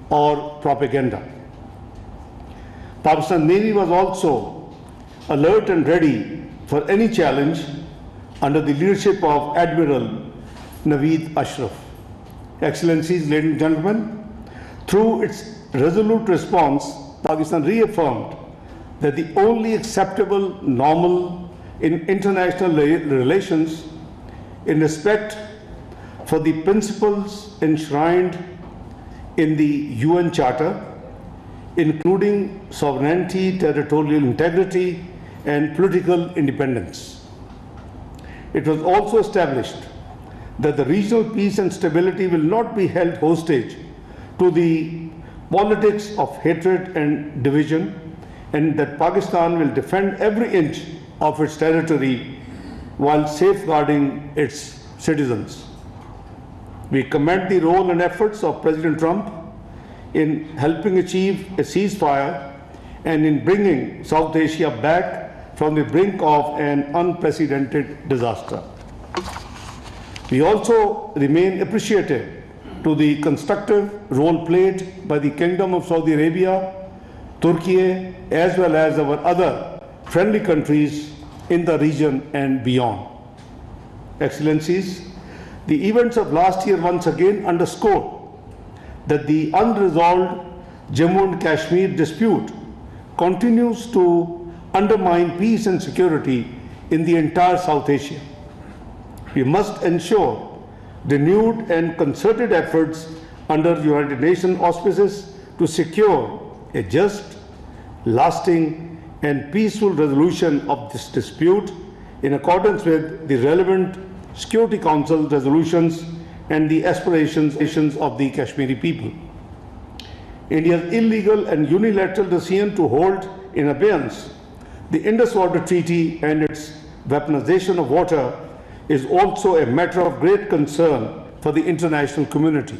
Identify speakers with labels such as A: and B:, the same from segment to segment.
A: or propaganda. Pakistan Navy was also alert and ready for any challenge under the leadership of Admiral Naveed Ashraf. Excellencies, ladies and gentlemen, through its resolute response, Pakistan reaffirmed that the only acceptable normal in international relations in respect for the principles enshrined in the UN Charter, including sovereignty, territorial integrity, and political independence. It was also established that the regional peace and stability will not be held hostage to the politics of hatred and division, and that Pakistan will defend every inch of its territory while safeguarding its citizens. We commend the role and efforts of President Trump in helping achieve a ceasefire and in bringing South Asia back from the brink of an unprecedented disaster. We also remain appreciative to the constructive role played by the Kingdom of Saudi Arabia, Turkey, as well as our other friendly countries in the region and beyond. Excellencies, the events of last year once again underscored that the unresolved Jammu and Kashmir dispute continues to undermine peace and security in the entire South Asia. We must ensure renewed and concerted efforts under United Nations auspices to secure a just, lasting, and peaceful resolution of this dispute in accordance with the relevant Security Council resolutions and the aspirations of the Kashmiri people. India's illegal and unilateral decision to hold in abeyance the Indus Water Treaty and its weaponization of water is also a matter of great concern for the international community.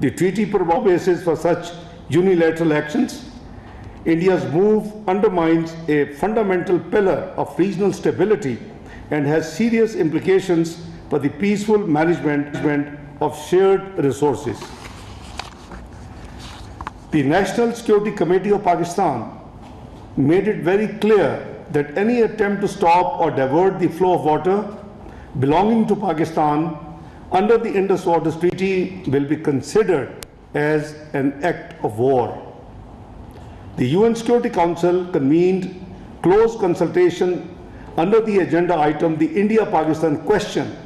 A: The treaty provides basis for such unilateral actions. India's move undermines a fundamental pillar of regional stability and has serious implications for the peaceful management of shared resources. The National Security Committee of Pakistan made it very clear that any attempt to stop or divert the flow of water belonging to Pakistan under the Indus Water Treaty will be considered as an act of war. The UN Security Council convened close consultation under the agenda item the India-Pakistan question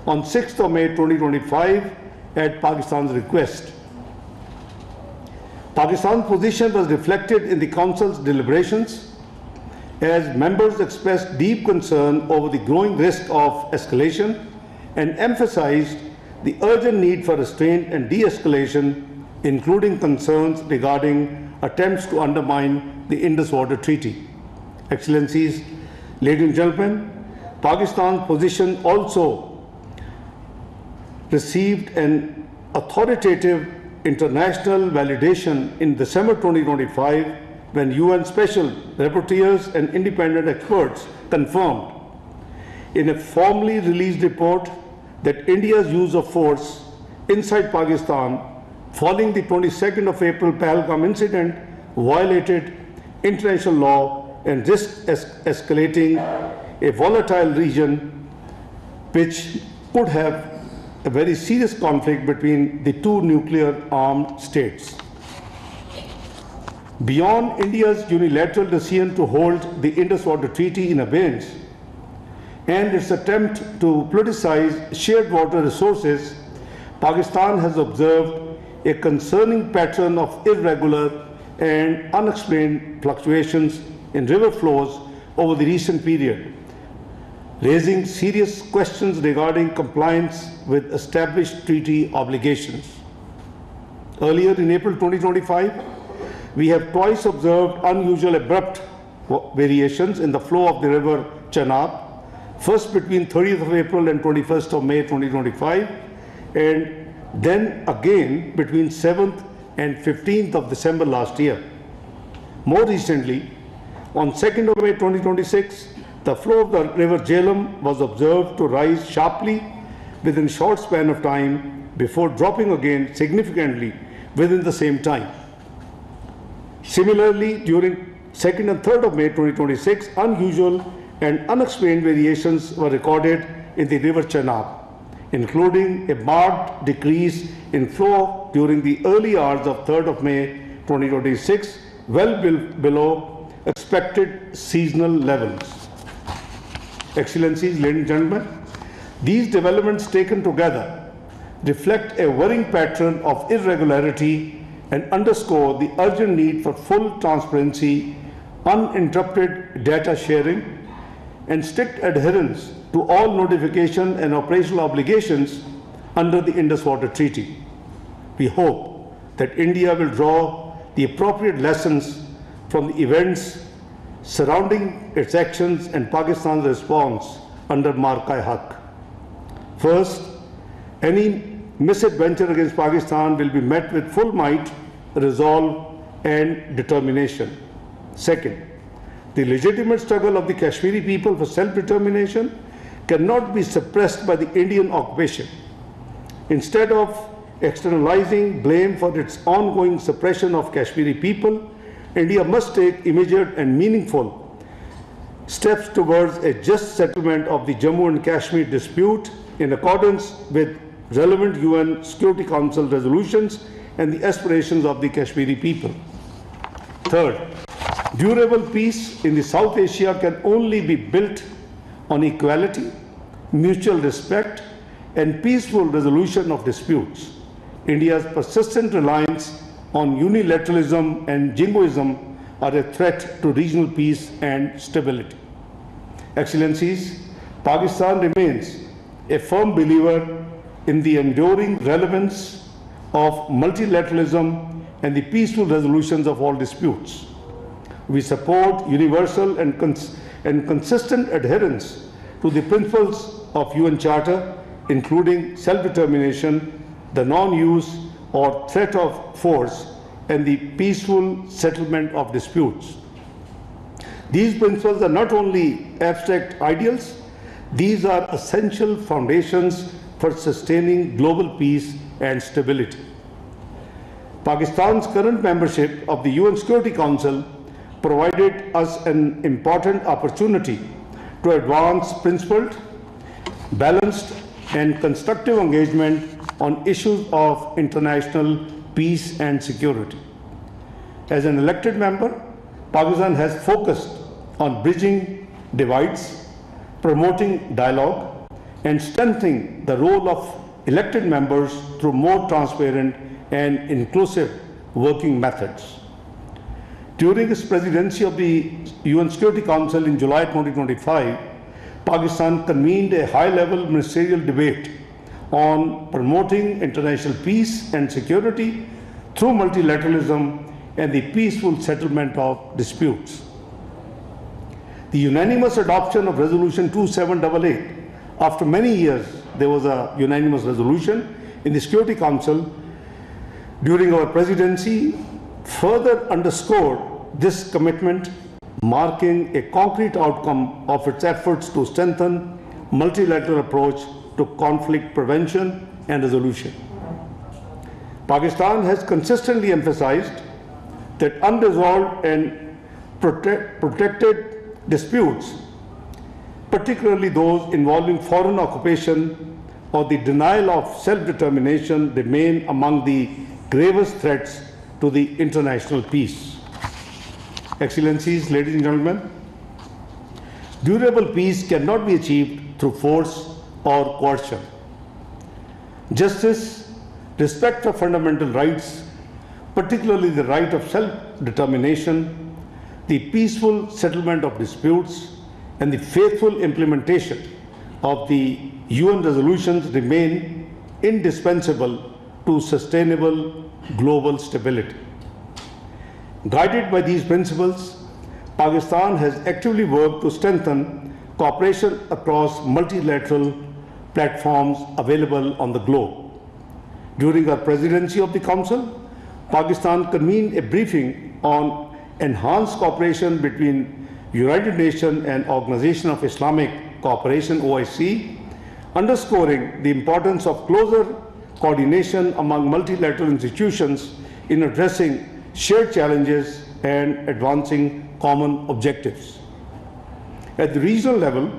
A: on 6th of May 2025 at Pakistan's request. Pakistan's position was reflected in the Council's deliberations as members expressed deep concern over the growing risk of escalation and emphasized the urgent need for restraint and de-escalation, including concerns regarding attempts to undermine the Indus Water Treaty. Excellencies, ladies and gentlemen, Pakistan's position also received an authoritative international validation in December 2025 when UN Special Rapporteurs and independent experts confirmed in a formally released report that India's use of force inside Pakistan following the 22nd of April Pahalgam incident violated international law and risked escalating a volatile region which could have a very serious conflict between the two nuclear-armed states. Beyond India's unilateral decision to hold the Indus Water Treaty in abeyance and its attempt to politicize shared water resources, Pakistan has observed a concerning pattern of irregular and unexplained fluctuations in river flows over the recent period, raising serious questions regarding compliance with established treaty obligations. Earlier in April 2025, we have twice observed unusual abrupt variations in the flow of the river Chenab, first between 30th of April and 21st of May 2025, and then again between 7th and 15th of December last year. More recently, on 2nd of May 2026, the flow of the river Jhelum was observed to rise sharply within a short span of time before dropping again significantly within the same time. Similarly, during 2nd and 3rd of May 2026, unusual and unexplained variations were recorded in the river Chenab, including a marked decrease in flow during the early hours of 3rd of May 2026, well below expected seasonal levels. Excellencies, ladies and gentlemen, these developments taken together reflect a worrying pattern of irregularity and underscore the urgent need for full transparency, uninterrupted data sharing, and strict adherence to all notification and operational obligations under the Indus Water Treaty. We hope that India will draw the appropriate lessons from the events surrounding its actions and Pakistan's response under Marka-e-Haq. First, any misadventure against Pakistan will be met with full might, resolve, and determination. Second, the legitimate struggle of the Kashmiri people for self-determination cannot be suppressed by the Indian occupation. Instead of externalizing blame for its ongoing suppression of Kashmiri people, India must take immediate and meaningful steps towards a just settlement of the Jammu and Kashmir dispute in accordance with relevant UN Security Council resolutions and the aspirations of the Kashmiri people. Third, durable peace in the South Asia can only be built on equality, mutual respect, and peaceful resolution of disputes. India's persistent reliance on unilateralism and jingoism are a threat to regional peace and stability. Excellencies, Pakistan remains a firm believer in the enduring relevance of multilateralism and the peaceful resolutions of all disputes. We support universal and consistent adherence to the principles of UN Charter, including self-determination, the non-use or threat of force, and the peaceful settlement of disputes. These principles are not only abstract ideals, these are essential foundations for sustaining global peace and stability. Pakistan's current membership of the UN Security Council provided us an important opportunity to advance principled, balanced, and constructive engagement on issues of international peace and security. As an elected member, Pakistan has focused on bridging divides, promoting dialogue, and strengthening the role of elected members through more transparent and inclusive working methods. During its presidency of the UN Security Council in July 2025, Pakistan convened a high-level ministerial debate on promoting international peace and security through multilateralism and the peaceful settlement of disputes. The unanimous adoption of Resolution 2788, after many years there was a unanimous resolution in the Security Council during our presidency, further underscored this commitment, marking a concrete outcome of its efforts to strengthen multilateral approach to conflict prevention and resolution. Pakistan has consistently emphasized that unresolved and protected disputes, particularly those involving foreign occupation or the denial of self-determination, remain among the gravest threats to the international peace. Excellencies, ladies and gentlemen, durable peace cannot be achieved through force or coercion. Justice, respect for fundamental rights, particularly the right of self-determination, the peaceful settlement of disputes, and the faithful implementation of the UN resolutions remain indispensable to sustainable global stability. Guided by these principles, Pakistan has actively worked to strengthen cooperation across multilateral platforms available on the globe. During our presidency of the Council, Pakistan convened a briefing on enhanced cooperation between United Nations and Organization of Islamic Cooperation (OIC), underscoring the importance of closer coordination among multilateral institutions in addressing shared challenges and advancing common objectives. At the regional level,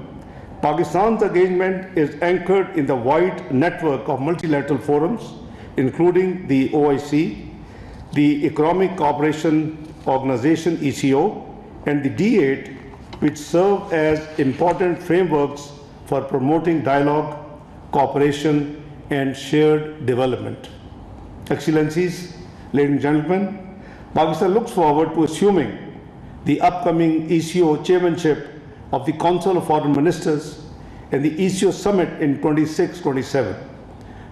A: Pakistan's engagement is anchored in the wide network of multilateral forums, including the OIC, the Economic Cooperation Organization ECO, and the D8, which serve as important frameworks for promoting dialogue, cooperation, and shared development. Excellencies, ladies and gentlemen, Pakistan looks forward to assuming the upcoming ECO chairmanship of the Council of Foreign Ministers and the ECO Summit in 26-27.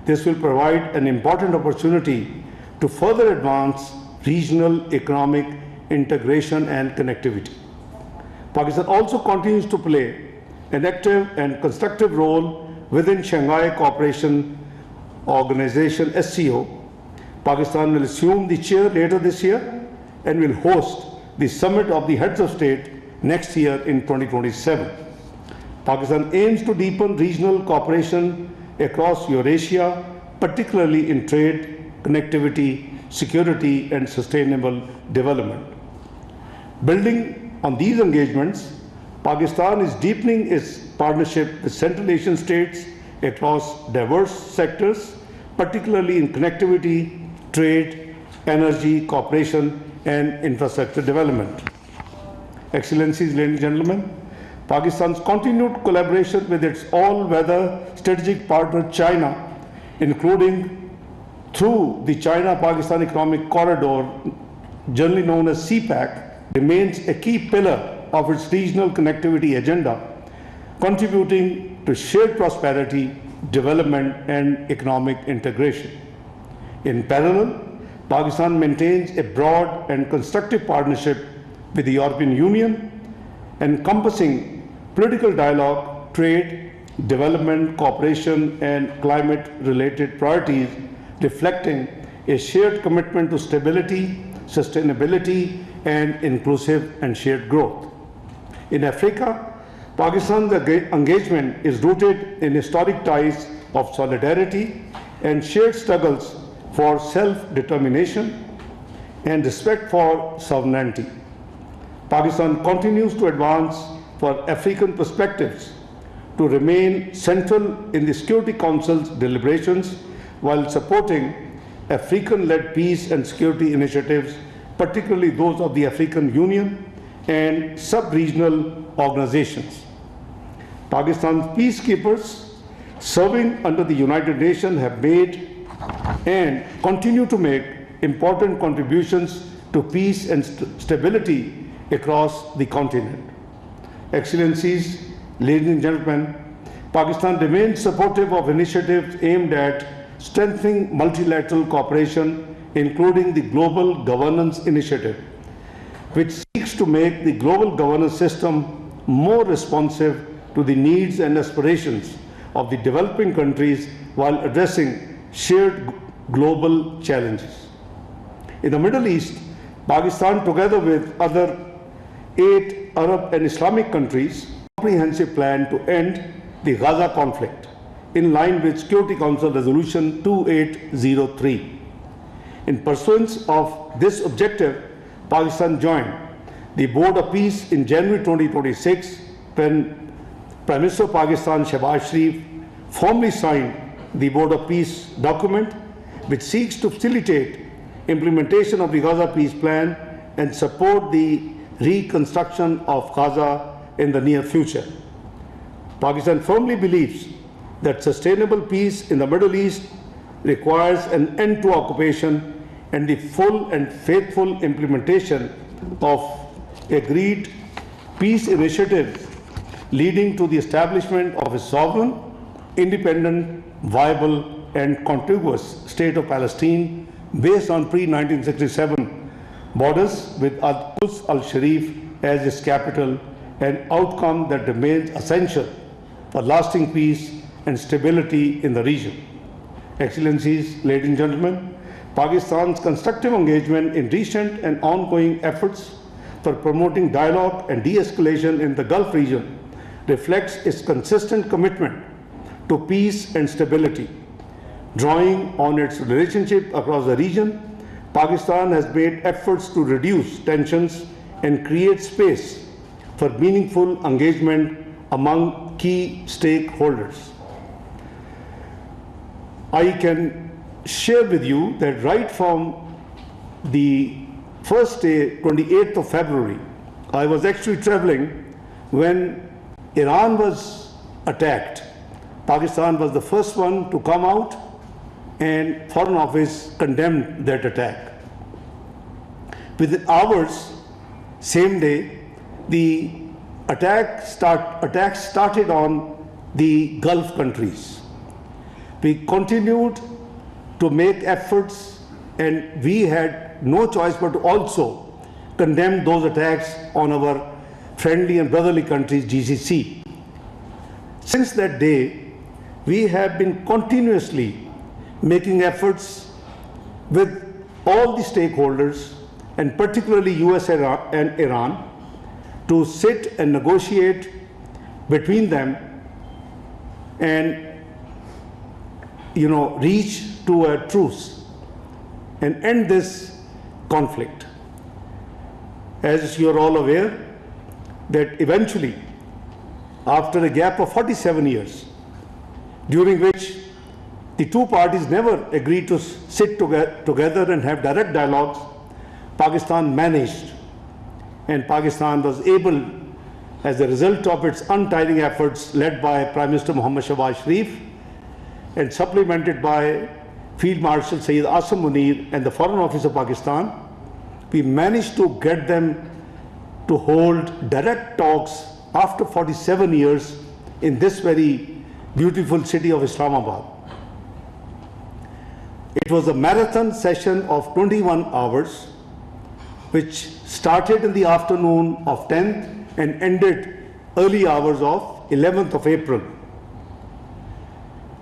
A: This will provide an important opportunity to further advance regional economic integration and connectivity. Pakistan also continues to play an active and constructive role within Shanghai Cooperation Organization SCO. Pakistan will assume the chair later this year and will host the summit of the heads of state next year in 2027. Pakistan aims to deepen regional cooperation across Eurasia, particularly in trade, connectivity, security, and sustainable development. Building on these engagements, Pakistan is deepening its partnership with Central Asian states across diverse sectors, particularly in connectivity, trade, energy, cooperation, and infrastructure development. Excellencies, ladies and gentlemen, Pakistan's continued collaboration with its all-weather strategic partner China, including through the China-Pakistan Economic Corridor, generally known as CPEC, remains a key pillar of its regional connectivity agenda, contributing to shared prosperity, development, and economic integration. In parallel, Pakistan maintains a broad and constructive partnership with the European Union, encompassing political dialogue, trade, development, cooperation, and climate-related priorities, reflecting a shared commitment to stability, sustainability, and inclusive and shared growth. In Africa, Pakistan's engagement is rooted in historic ties of solidarity and shared struggles for self-determination and respect for sovereignty. Pakistan continues to advance for African perspectives to remain central in the Security Council's deliberations while supporting African-led peace and security initiatives, particularly those of the African Union and sub-regional organizations. Pakistan's peacekeepers serving under the United Nations have made and continue to make important contributions to peace and stability across the continent. Excellencies, ladies and gentlemen, Pakistan remains supportive of initiatives aimed at strengthening multilateral cooperation, including the Global Governance Initiative, which seeks to make the global governance system more responsive to the needs and aspirations of the developing countries while addressing shared global challenges. In the Middle East, Pakistan, together with other 8 Arab and Islamic countries, a comprehensive plan to end the Gaza conflict in line with Security Council Resolution 2803. In pursuance of this objective, Pakistan joined the Board of Peace in January 2026 when Prime Minister of Pakistan Shehbaz Sharif formally signed the Board of Peace document, which seeks to facilitate implementation of the Gaza peace plan and support the reconstruction of Gaza in the near future. Pakistan firmly believes that sustainable peace in the Middle East requires an end to occupation and the full and faithful implementation of agreed peace initiatives leading to the establishment of a sovereign, independent, viable, and contiguous state of Palestine based on pre-1967 borders with Al-Quds al-Sharif as its capital, an outcome that remains essential for lasting peace and stability in the region. Excellencies, ladies and gentlemen, Pakistan's constructive engagement in recent and ongoing efforts for promoting dialogue and de-escalation in the Gulf region reflects its consistent commitment to peace and stability. Drawing on its relationship across the region, Pakistan has made efforts to reduce tensions and create space for meaningful engagement among key stakeholders. I can share with you that right from the first day, 28th of February, I was actually traveling when Iran was attacked. Pakistan was the first one to come out, and Foreign Office condemned that attack. Within hours, same day, the attack started on the Gulf countries. We continued to make efforts, and we had no choice but to also condemn those attacks on our friendly and brotherly countries, GCC. Since that day, we have been continuously making efforts with all the stakeholders, and particularly US and Iran, to sit and negotiate between them and reach to a truce and end this conflict. As you are all aware, that eventually, after a gap of 47 years, during which the two parties never agreed to sit together and have direct dialogues, Pakistan managed, and Pakistan was able, as a result of its untiring efforts led by Prime Minister Mohammad Shahbaz Sharif and supplemented by Field Marshal Sayyid Asim Munir and the Foreign Office of Pakistan, we managed to get them to hold direct talks after 47 years in this very beautiful city of Islamabad. It was a marathon session of 21 hours, which started in the afternoon of 10th and ended early hours of 11th of April.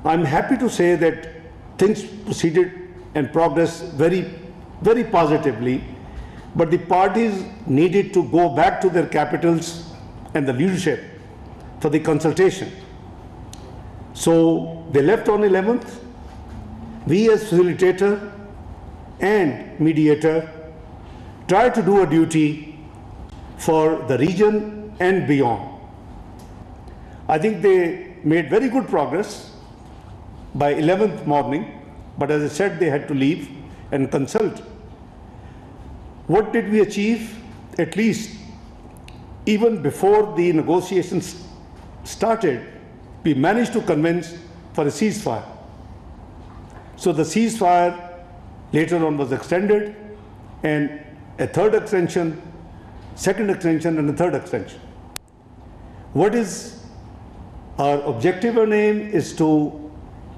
A: I'm happy to say that things proceeded and progressed very, very positively, but the parties needed to go back to their capitals and the leadership for the consultation. So they left on 11th. We as facilitator and mediator tried to do a duty for the region and beyond. I think they made very good progress by 11th morning, but as I said, they had to leave and consult. What did we achieve? At least, even before the negotiations started, we managed to convince for a ceasefire. So the ceasefire later on was extended, and a third extension, second extension, and a third extension. What is our objective and aim is to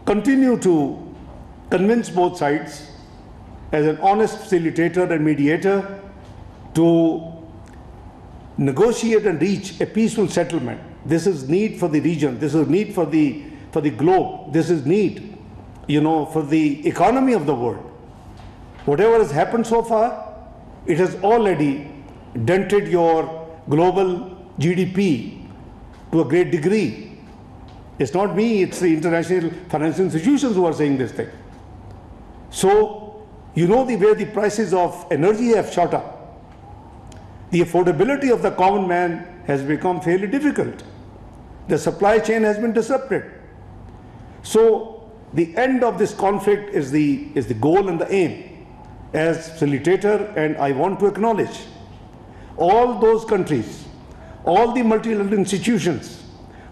A: continue to convince both sides as an honest facilitator and mediator to negotiate and reach a peaceful settlement. This is need for the region. This is need for the globe. This is need, for the economy of the world. Whatever has happened so far, it has already dented your global GDP to a great degree. It's not me, it's the international financial institutions who are saying this thing. So, the way the prices of energy have shot up. The affordability of the common man has become fairly difficult. The supply chain has been disrupted. So, the end of this conflict is the goal and the aim. As facilitator, and I want to acknowledge all those countries, all the multilateral institutions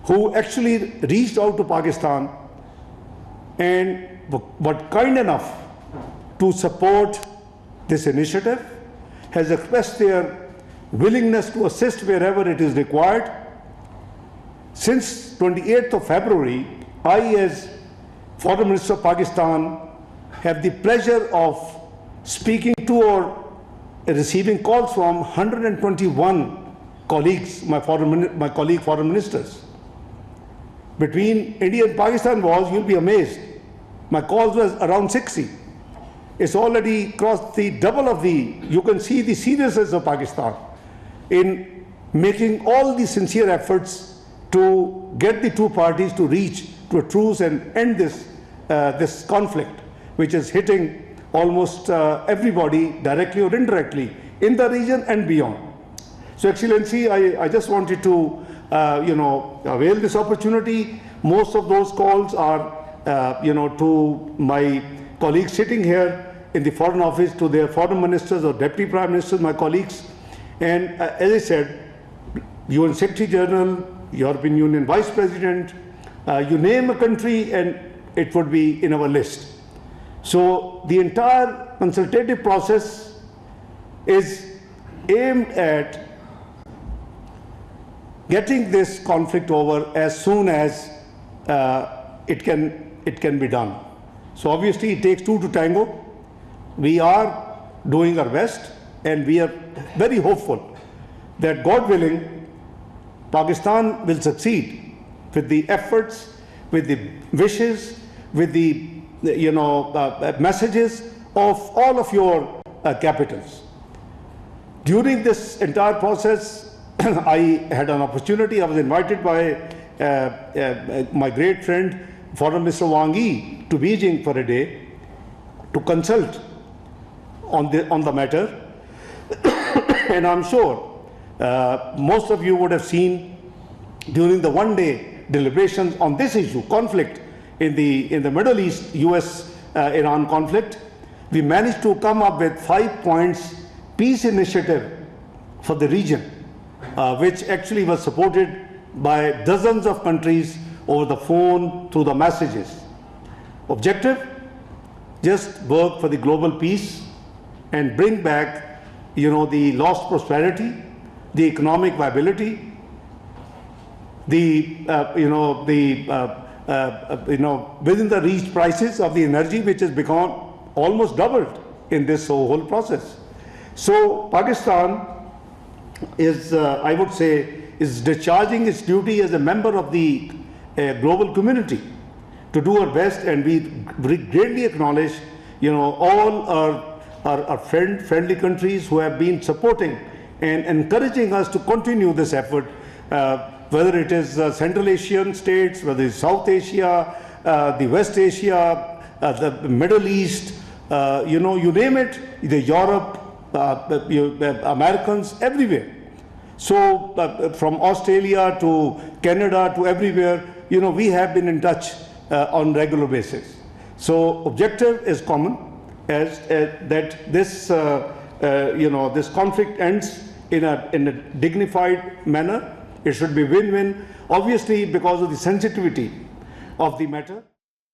A: who actually reached out to Pakistan and were kind enough to support this initiative, has expressed their willingness to assist wherever it is required. Since 28th of February, I, as Foreign Minister of Pakistan, have the pleasure of speaking to or receiving calls from 121 colleagues, my colleague foreign ministers. Between India and Pakistan was, you'll be amazed, my calls was around 60. It's already crossed the double of you can see the seriousness of Pakistan in making all the sincere efforts to get the two parties to reach to a truce and end this this conflict, which is hitting almost everybody directly or indirectly in the region and beyond. So, Excellency, I just wanted to avail this opportunity. Most of those calls are to my colleagues sitting here in the Foreign Office, to their foreign ministers or deputy prime ministers, my colleagues. And as I said, UN Secretary General, European Union Vice President, you name a country and it would be in our list. So the entire consultative process is aimed at getting this conflict over as soon as it can be done. So obviously it takes two to tango. We are doing our best, and we are very hopeful that, God willing, Pakistan will succeed with the efforts, with the wishes, with the messages of all of your capitals. During this entire process, I had an opportunity. I was invited by my great friend, Foreign Minister Wang Yi, to Beijing for a day to consult on the matter. And I'm sure most of you would have seen during the one-day deliberations on this issue, conflict in the Middle East, US-Iran conflict, we managed to come up with 5 points peace initiative for the region, which actually was supported by dozens of countries over the phone, through the messages. Objective: just work for the global peace and bring back, the lost prosperity, the economic viability, the within the reached prices of the energy, which has become almost doubled in this whole process. So Pakistan is, I would say, is discharging its duty as a member of the global community to do our best, and we greatly acknowledge, all our friendly countries who have been supporting and encouraging us to continue this effort, whether it is Central Asian states, whether it's South Asia, the West Asia, the Middle East, you name it, the Europe, Americans, everywhere. So from Australia to Canada to everywhere, we have been in touch on regular basis. So objective is common, as that this this conflict ends in a dignified manner. It should be win-win, obviously, because of the sensitivity of the matter.